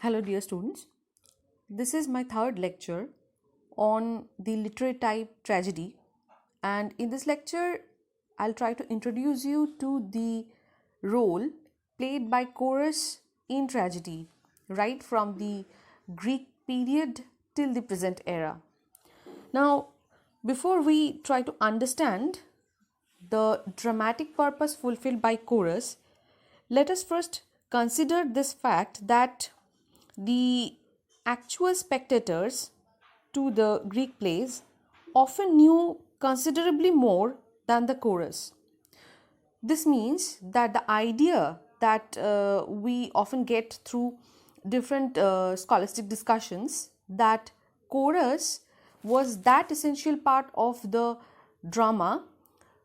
Hello, dear students. This is my third lecture on the literary type tragedy, and in this lecture, I'll try to introduce you to the role played by chorus in tragedy, right from the Greek period till the present era. Now, before we try to understand the dramatic purpose fulfilled by chorus, let us first consider this fact that the actual spectators to the Greek plays often knew considerably more than the chorus. This means that the idea that we often get through different scholastic discussions that chorus was that essential part of the drama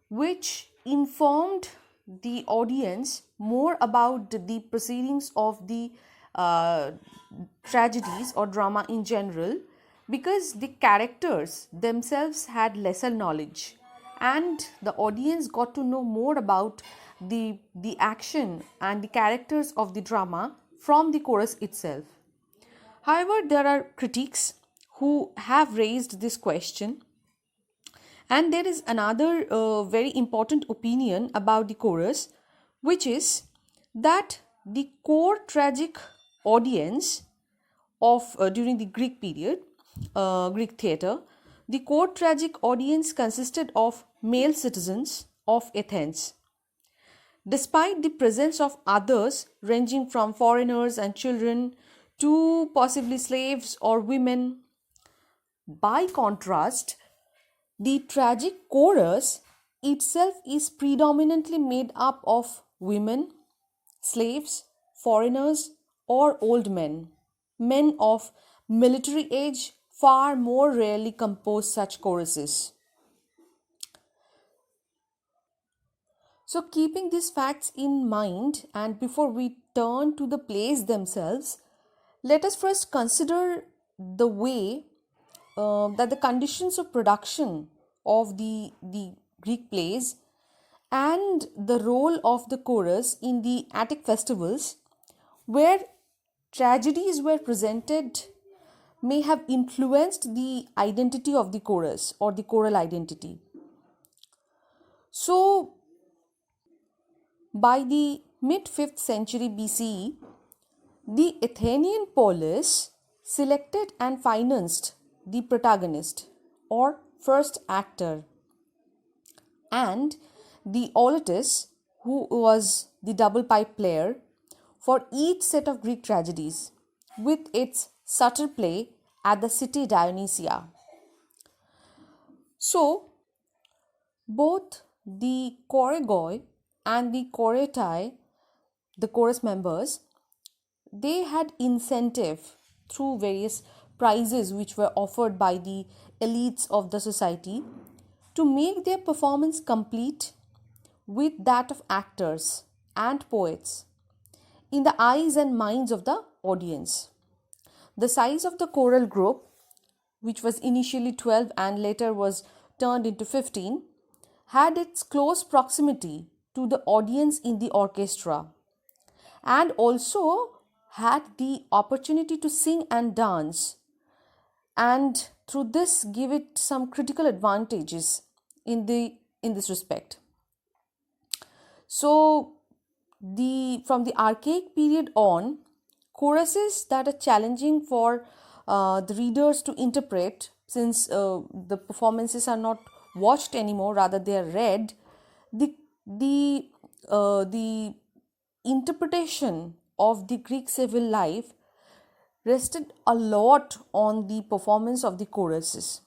which informed the audience more about the proceedings of the uh, tragedies or drama in general, because the characters themselves had lesser knowledge and the audience got to know more about the action and the characters of the drama from the chorus itself. However, there are critics who have raised this question, and there is another very important opinion about the chorus, which is that the core tragic audience of during the Greek period, Greek theatre, the core tragic audience consisted of male citizens of Athens. Despite the presence of others ranging from foreigners and children to possibly slaves or women, by contrast, the tragic chorus itself is predominantly made up of women, slaves, foreigners, or old men. Men of military age far more rarely compose such choruses. So, keeping these facts in mind, and before we turn to the plays themselves, let us first consider the way that the conditions of production of the Greek plays and the role of the chorus in the Attic festivals, where tragedies were presented, may have influenced the identity of the chorus or the choral identity. So, by the mid 5th century BCE, the Athenian polis selected and financed the protagonist or first actor, and the auletes, who was the double pipe player, for each set of Greek tragedies, with its subtle play at the city Dionysia. So, both the choregoi and the choretai, the chorus members, they had incentive through various prizes which were offered by the elites of the society to make their performance complete with that of actors and poets in the eyes and minds of the audience. The size of the choral group, which was initially 12 and later was turned into 15, had its close proximity to the audience in the orchestra, and also had the opportunity to sing and dance, and through this give it some critical advantages in this respect. So, the from the archaic period on, choruses that are challenging for the readers to interpret, since the performances are not watched anymore, rather they are read. The interpretation of the Greek civil life rested a lot on the performance of the choruses.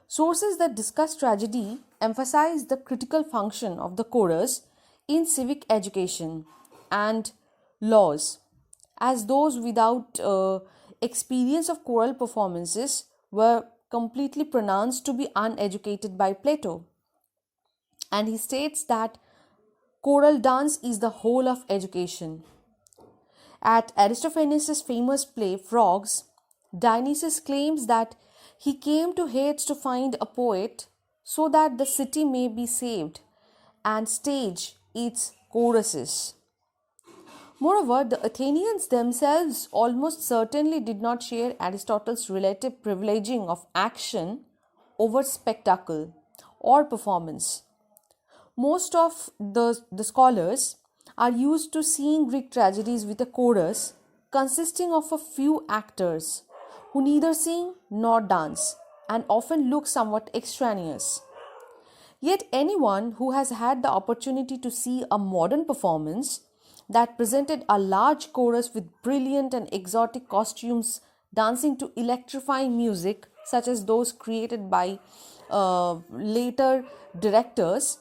Sources that discuss tragedy emphasize the critical function of the chorus in civic education and laws, as those without experience of choral performances were completely pronounced to be uneducated by Plato. And he states that choral dance is the whole of education. At Aristophanes' famous play Frogs, Dionysus claims that he came to Hades to find a poet so that the city may be saved and stage its choruses. Moreover, the Athenians themselves almost certainly did not share Aristotle's relative privileging of action over spectacle or performance. Most of the scholars are used to seeing Greek tragedies with a chorus consisting of a few actors who neither sing nor dance and often look somewhat extraneous. Yet, anyone who has had the opportunity to see a modern performance that presented a large chorus with brilliant and exotic costumes dancing to electrifying music, such as those created by later directors,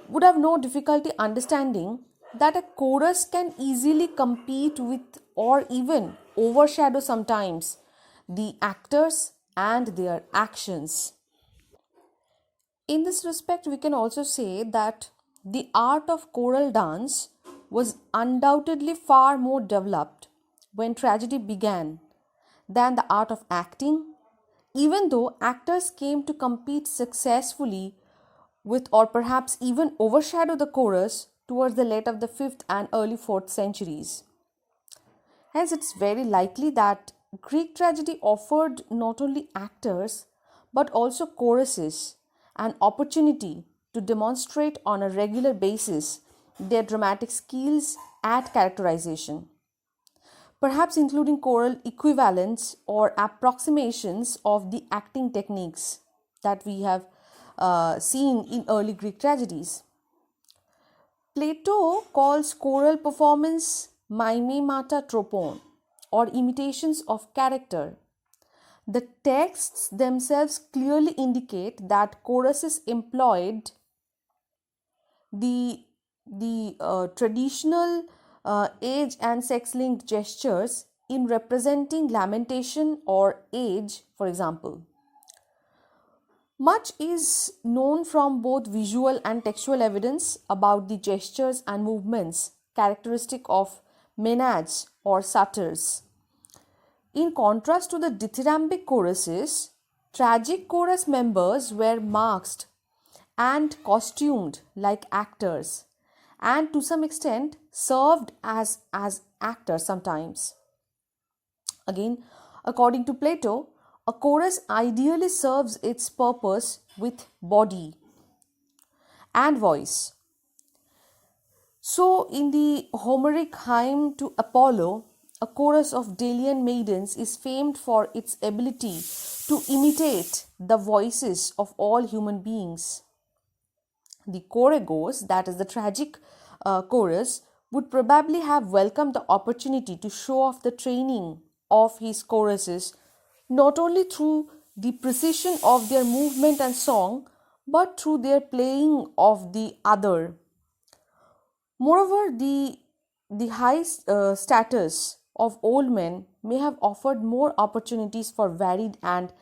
would have no difficulty understanding that a chorus can easily compete with or even overshadow sometimes the actors and their actions. In this respect, we can also say that the art of choral dance was undoubtedly far more developed when tragedy began than the art of acting, even though actors came to compete successfully with or perhaps even overshadow the chorus towards the late of the 5th and early 4th centuries. Hence, it's very likely that Greek tragedy offered not only actors but also choruses an opportunity to demonstrate on a regular basis their dramatic skills at characterization, perhaps including choral equivalents or approximations of the acting techniques that we have seen in early Greek tragedies. Plato calls choral performance mimemata tropon, or imitations of character. The texts themselves clearly indicate that choruses employed the traditional age and sex linked gestures in representing lamentation or age, for example. Much is known from both visual and textual evidence about the gestures and movements characteristic of maenads or satyrs. In contrast to the dithyrambic choruses, tragic chorus members were masked and costumed like actors, and to some extent served as actors sometimes. Again, according to Plato, a chorus ideally serves its purpose with body and voice. So, in the Homeric hymn to Apollo, a chorus of Delian maidens is famed for its ability to imitate the voices of all human beings. The choregos, that is the tragic chorus, would probably have welcomed the opportunity to show off the training of his choruses not only through the precision of their movement and song but through their playing of the other. Moreover, the high status of old men may have offered more opportunities for varied and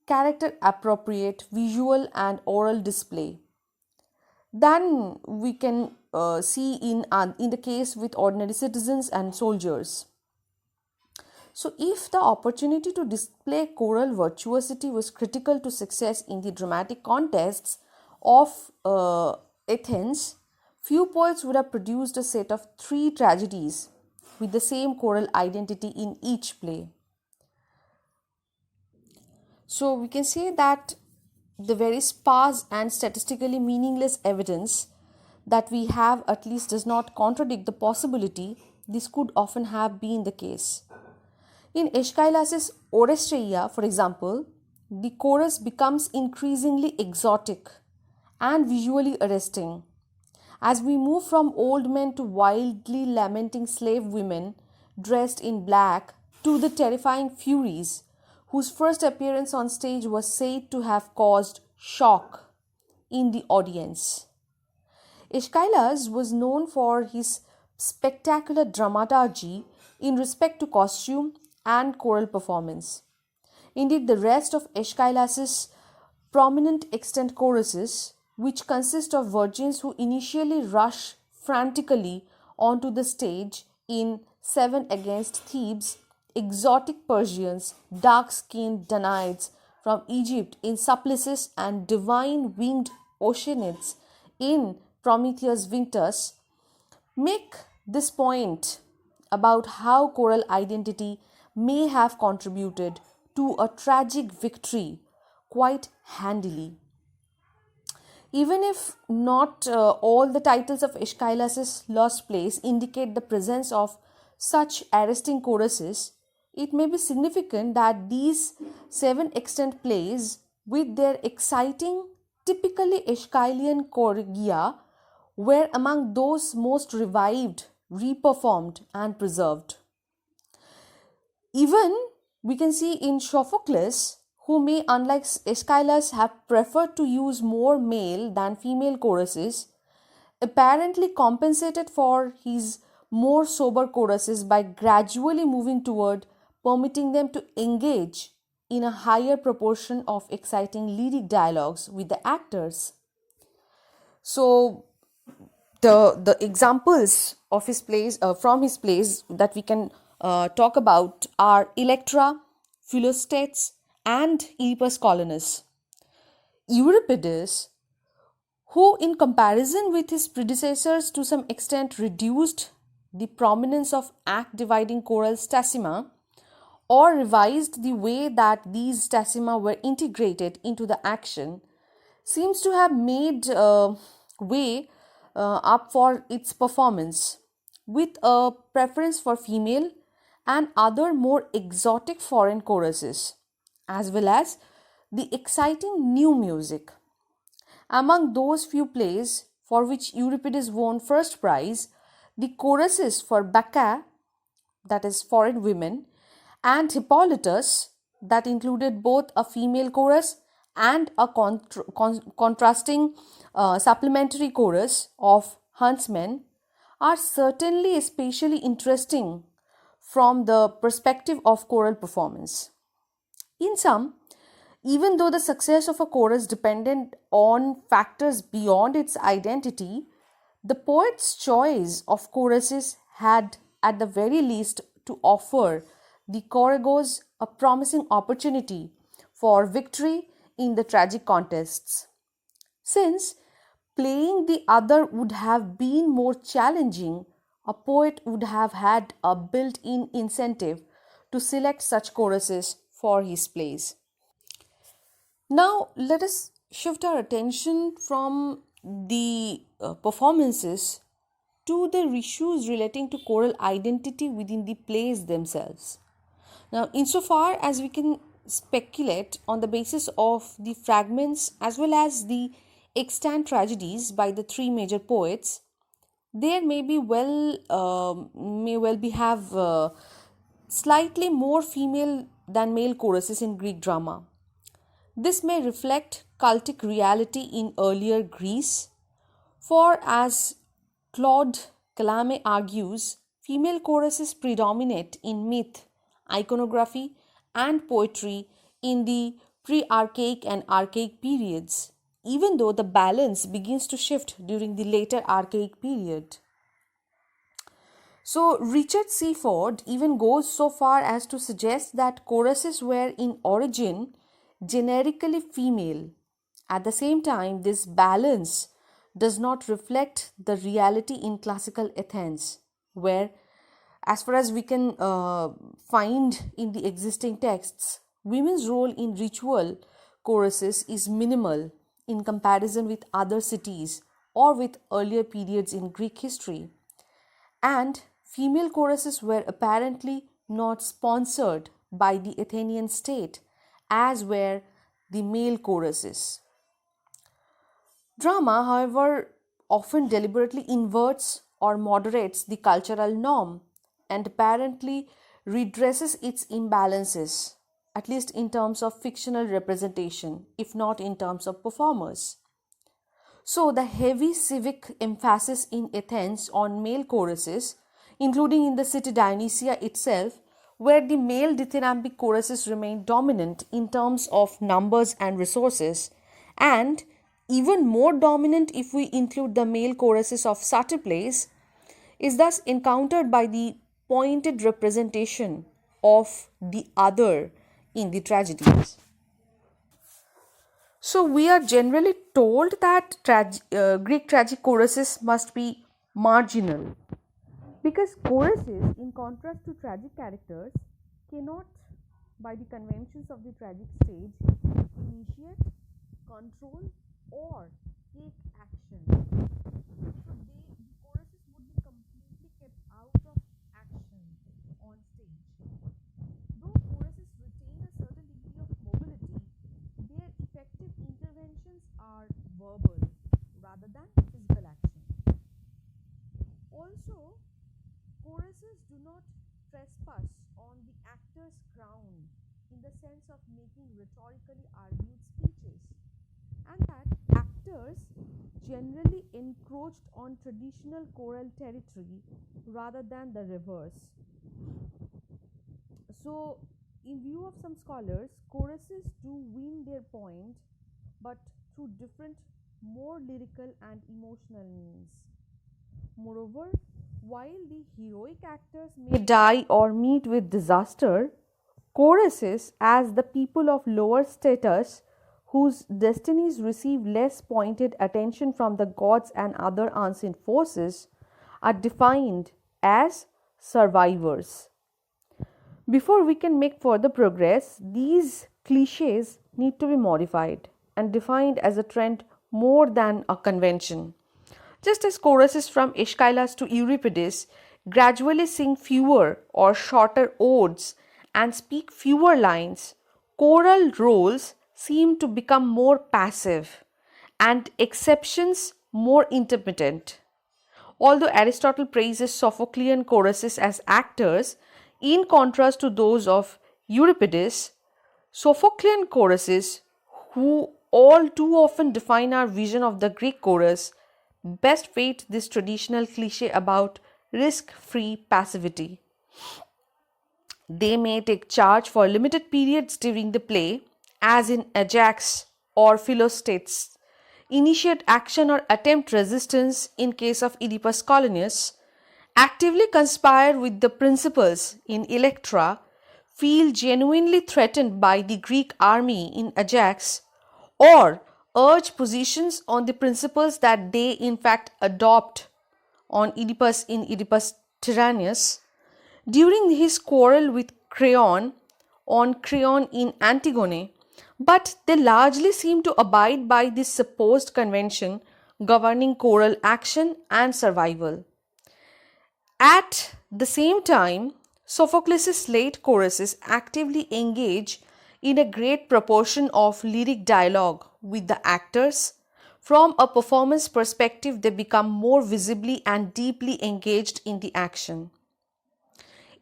character appropriate visual and oral display than we can see in the case with ordinary citizens and soldiers. So, if the opportunity to display choral virtuosity was critical to success in the dramatic contests of Athens, few poets would have produced a set of three tragedies with the same choral identity in each play. So, we can say that the very sparse and statistically meaningless evidence that we have at least does not contradict the possibility this could often have been the case. In Aeschylus's Oresteia, for example, the chorus becomes increasingly exotic and visually arresting as we move from old men to wildly lamenting slave women dressed in black to the terrifying Furies, whose first appearance on stage was said to have caused shock in the audience. Aeschylus was known for his spectacular dramaturgy in respect to costume and choral performance. Indeed, the rest of Aeschylus's prominent extant choruses, which consist of virgins who initially rush frantically onto the stage in Seven Against Thebes, exotic Persians, dark skinned Danaides from Egypt in Supplices, and divine winged Oceanids in Prometheus Vinctus, make this point about how choral identity may have contributed to a tragic victory quite handily. Even if not all the titles of Aeschylus's Lost Plays indicate the presence of such arresting choruses, it may be significant that these seven extant plays, with their exciting, typically Aeschylean choregia, were among those most revived, reperformed, and preserved. Even we can see in Sophocles, who may, unlike Aeschylus, have preferred to use more male than female choruses, apparently compensated for his more sober choruses by gradually moving toward permitting them to engage in a higher proportion of exciting lyric dialogues with the actors. So, the examples of his plays from his plays that we can talk about are Electra, Philostrates, and Oedipus Colonus. Euripides, who in comparison with his predecessors to some extent reduced the prominence of act dividing choral stasima or revised the way that these stasima were integrated into the action, seems to have made way up for its performance, with a preference for female and other more exotic foreign choruses, as well as the exciting new music. Among those few plays for which Euripides won first prize, the choruses for Bacchae, that is foreign women, and Hippolytus, that included both a female chorus and a contrasting supplementary chorus of huntsmen, are certainly especially interesting from the perspective of choral performance. In sum, even though the success of a chorus depended on factors beyond its identity, the poet's choice of choruses had, at the very least, to offer the choragos a promising opportunity for victory in the tragic contests. Since playing the other would have been more challenging, a poet would have had a built in incentive to select such choruses for his plays. Now, let us shift our attention from the performances to the issues relating to choral identity within the plays themselves. Now, insofar as we can speculate on the basis of the fragments as well as the extant tragedies by the three major poets, there may well be have slightly more female than male choruses in Greek drama. This may reflect cultic reality in earlier Greece, for as Claude Calame argues, female choruses predominate in myth, iconography, and poetry in the pre archaic and archaic periods, even though the balance begins to shift during the later archaic period. So, Richard Seaford even goes so far as to suggest that choruses were in origin generically female. At the same time, this balance does not reflect the reality in classical Athens, where, as far as we can find in the existing texts, women's role in ritual choruses is minimal in comparison with other cities or with earlier periods in Greek history. And female choruses were apparently not sponsored by the Athenian state, as were the male choruses. Drama, however, often deliberately inverts or moderates the cultural norm and apparently redresses its imbalances, at least in terms of fictional representation, if not in terms of performers. So, the heavy civic emphasis in Athens on male choruses, including in the city Dionysia itself, where the male dithyrambic choruses remain dominant in terms of numbers and resources, and even more dominant if we include the male choruses of satyr plays, is thus encountered by the pointed representation of the other in the tragedies. So, we are generally told that Greek tragic choruses must be marginal Because choruses, in contrast to tragic characters, cannot, by the conventions of the tragic stage, initiate, control, or take action. So the choruses would be completely kept out of action on stage. Though choruses retain a certain degree of mobility, their effective interventions are verbal rather than physical action. Also, choruses do not trespass on the actor's ground in the sense of making rhetorically argued speeches, and that actors generally encroached on traditional choral territory rather than the reverse. So, in view of some scholars, choruses do win their point, but through different, more lyrical and emotional means. Moreover, while the heroic actors may die or meet with disaster, choruses, as the people of lower status whose destinies receive less pointed attention from the gods and other unseen forces, are defined as survivors. Before we can make further progress, these cliches need to be modified and defined as a trend more than a convention. Just as choruses from Aeschylus to Euripides gradually sing fewer or shorter odes and speak fewer lines, choral roles seem to become more passive and exceptions more intermittent. Although Aristotle praises Sophoclean choruses as actors, in contrast to those of Euripides, Sophoclean choruses, who all too often define our vision of the Greek chorus, best fit this traditional cliche about risk-free passivity. They may take charge for limited periods during the play, as in Ajax or Philostrates, initiate action or attempt resistance in case of Oedipus Colonus, actively conspire with the principals in Electra, feel genuinely threatened by the Greek army in Ajax, or urge positions on the principles that they in fact adopt on Oedipus in Oedipus Tyrannus. During his quarrel with Creon on Creon in Antigone, but they largely seem to abide by this supposed convention governing choral action and survival. At the same time, Sophocles' late choruses actively engage in a great proportion of lyric dialogue with the actors. From a performance perspective, they become more visibly and deeply engaged in the action.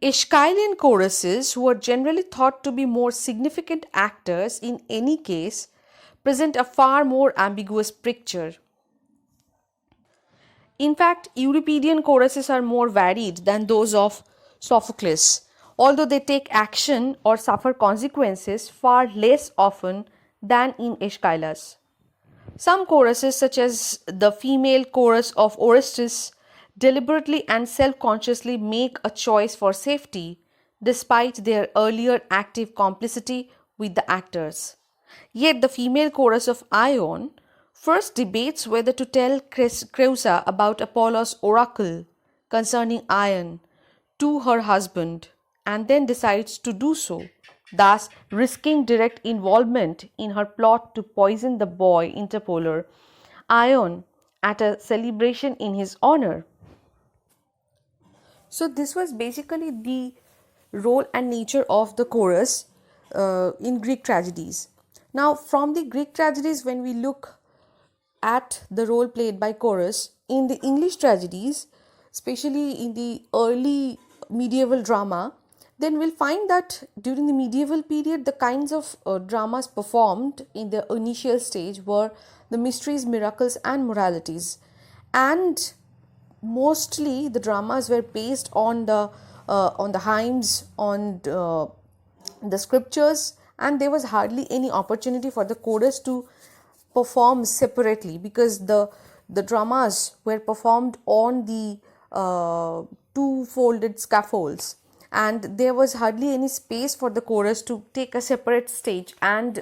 Aeschylean choruses, who are generally thought to be more significant actors in any case, present a far more ambiguous picture. In fact, Euripidean choruses are more varied than those of Sophocles, although they take action or suffer consequences far less often than in Aeschylus. Some choruses, such as the female chorus of Orestes, deliberately and self-consciously make a choice for safety despite their earlier active complicity with the actors. Yet the female chorus of Ion first debates whether to tell Creusa about Apollo's oracle concerning Ion to her husband and then decides to do so, thus risking direct involvement in her plot to poison the boy interpolar Ion at a celebration in his honor. So this was basically the role and nature of the chorus in Greek tragedies. Now, from the Greek tragedies, when we look at the role played by chorus in the English tragedies, especially in the early medieval drama, then we'll find that during the medieval period, the kinds of dramas performed in the initial stage were the mysteries, miracles, and moralities. And mostly the dramas were based on the hymns, on the scriptures, and there was hardly any opportunity for the chorus to perform separately because the dramas were performed on the two folded scaffolds, and there was hardly any space for the chorus to take a separate stage and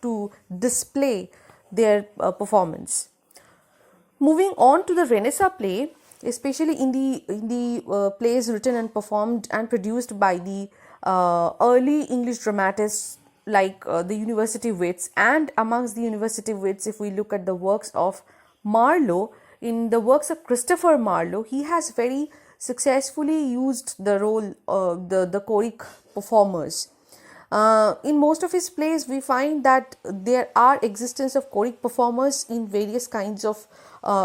to display their performance. Moving on to the Renaissance play, especially in the plays written and performed and produced by the early English dramatists like the university wits. And amongst the university wits, if we look at the works of Marlowe, in the works of Christopher Marlowe, he has very successfully used the role the choric performers. In most of his plays, we find that there are existence of choric performers in various kinds of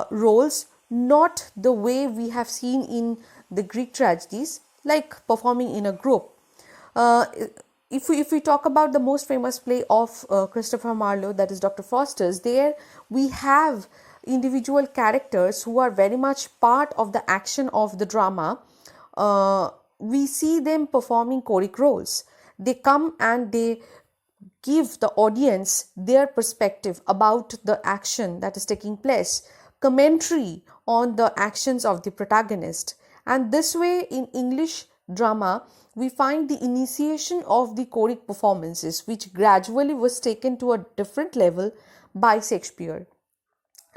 roles, not the way we have seen in the Greek tragedies, like performing in a group. Uh, if we talk about the most famous play of Christopher Marlowe, that is Dr. Faustus, there we have individual characters who are very much part of the action of the drama. We see them performing choric roles. They come and they give the audience their perspective about the action that is taking place, commentary on the actions of the protagonist. And this way, in English drama, we find the initiation of the choric performances, which gradually was taken to a different level by Shakespeare.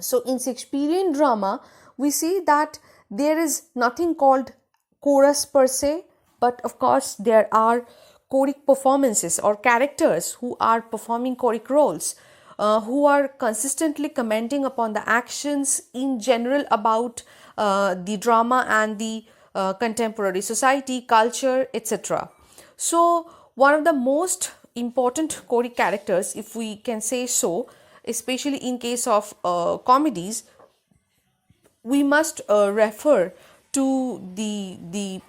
So in Shakespearean drama, we see that there is nothing called chorus per se, but of course there are choric performances or characters who are performing choric roles, who are consistently commenting upon the actions in general about the drama and the contemporary society, culture, etc. So one of the most important choric characters, if we can say so, especially in case of comedies, we must refer to the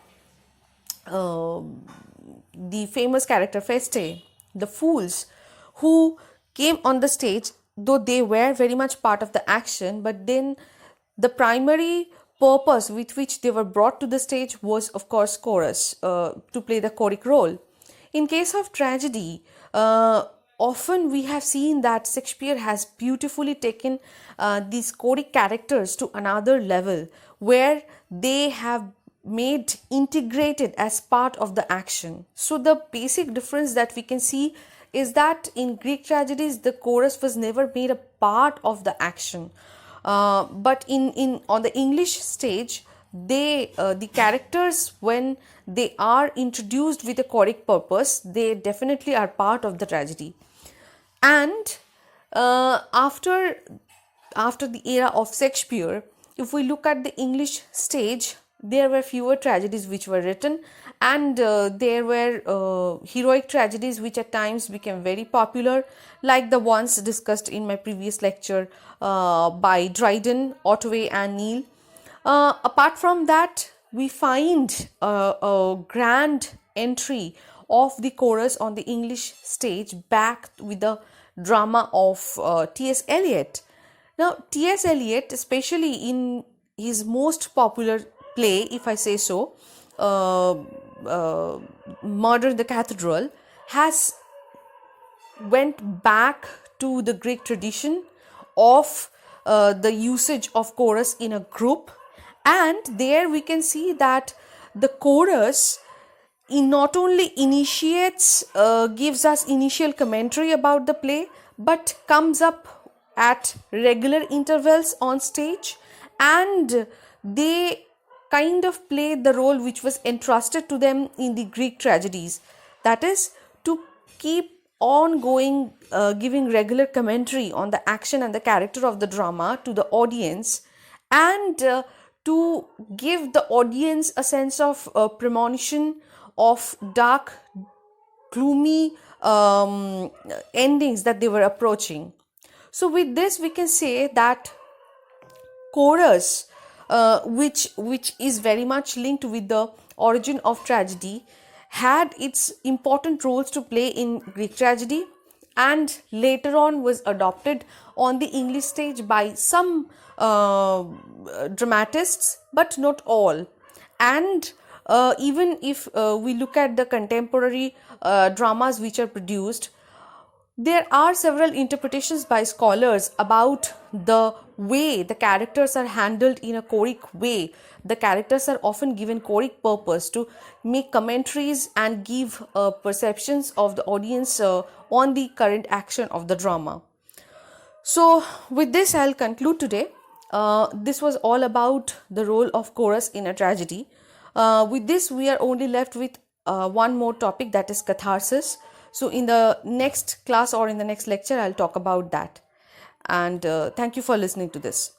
famous character Feste, the fools, who came on the stage, though they were very much part of the action, but then the primary purpose with which they were brought to the stage was, of course, chorus, to play the choric role. In case of tragedy, often we have seen that Shakespeare has beautifully taken these choric characters to another level, where they have made integrated as part of the action. So the basic difference that we can see is that in Greek tragedies, the chorus was never made a part of the action. But in on the English stage, the characters, when they are introduced with a choric purpose, they definitely are part of the tragedy. And after the era of Shakespeare, if we look at the English stage, there were fewer tragedies which were written, and there were heroic tragedies which at times became very popular, like the ones discussed in my previous lecture by Dryden, Otway and Neil. Apart from that, we find a grand entry of the chorus on the English stage backed with the drama of T.S. Eliot. Now, T.S. Eliot, especially in his most popular play, if I say so, Murder in the Cathedral, has went back to the Greek tradition of the usage of chorus in a group, and there we can see that the chorus not only initiates, gives us initial commentary about the play, but comes up at regular intervals on stage, and they kind of play the role which was entrusted to them in the Greek tragedies, that is, to keep on going, giving regular commentary on the action and the character of the drama to the audience, and to give the audience a sense of premonition of dark, gloomy endings that they were approaching. So with this, we can say that chorus, which is very much linked with the origin of tragedy, had its important roles to play in Greek tragedy, and later on was adopted on the English stage by some dramatists, but not all. And even if we look at the contemporary dramas which are produced, there are several interpretations by scholars about the way the characters are handled in a choric way. The characters are often given choric purpose to make commentaries and give perceptions of the audience on the current action of the drama. So with this, I'll conclude today. This was all about the role of chorus in a tragedy. With this, we are only left with one more topic, that is catharsis. So, in the next class or in the next lecture, I'll talk about that. And thank you for listening to this.